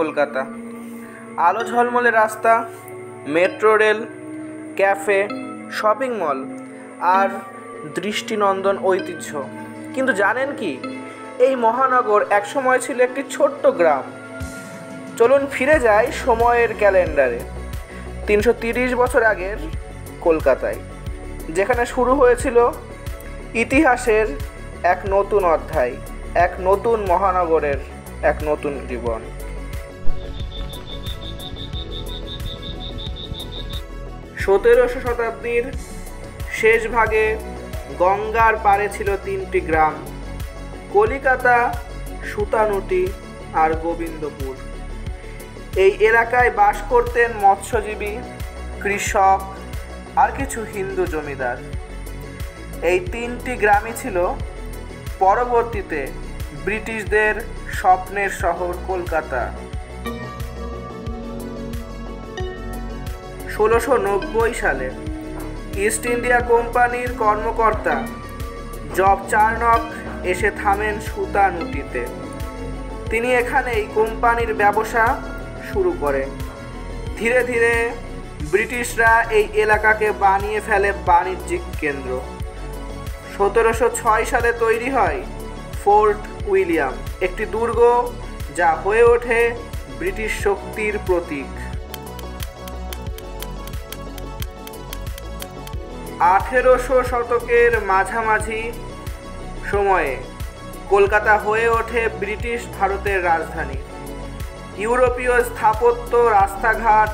কলকাতা। আলো ঝলমলে রাস্তা, metro rail, cafe, shopping mall আর দৃষ্টিনন্দন ঐতিহ্য। কিন্তু জানেন কি, এই মহানগর একসময় ছিল একটি ছোট্ট গ্রাম। চলুন ফিরে যাই সময়ের ক্যালেন্ডারে 330 বছর আগের কলকাতায়, যেখানে শুরু হয়েছিল ইতিহাসের এক নতুন অধ্যায়, এক নতুন মহানগরের এক নতুন জীবন। 17শো শতাব্দীর শেষ ভাগে গঙ্গার পাড়ে ছিল 3টি গ্রাম: কলিকাতা, সুতানুটি আর গোবিন্দপুর। এই এলাকায় বাস করতেন মৎস্যজীবী, কৃষক আর কিছু হিন্দু জমিদার। এই 3টি গ্রামই ছিল পরবর্তীতে ব্রিটিশদের স্বপ্নের শহর কলকাতা। 1690 সালে ইস্ট ইন্ডিয়া কোম্পানির কর্মকর্তা জব চার্নক এসে থামেন সুতানুটিতে। তিনি এখানেই কোম্পানির ব্যবসা শুরু করেন। ধীরে ধীরে ব্রিটিশরা এই এলাকাকে বানিয়ে ফেলে বাণিজ্যিক কেন্দ্র। 1706 সালে তৈরি হয় ফোর্ট উইলিয়াম, একটি দুর্গ যা হয়ে ওঠে ব্রিটিশ শক্তির প্রতীক। 18শো শতকের মাঝামাঝি সময়ে কলকাতা হয়ে ওঠে ব্রিটিশ ভারতের রাজধানী। ইউরোপীয় স্থাপত্য, রাস্তাঘাট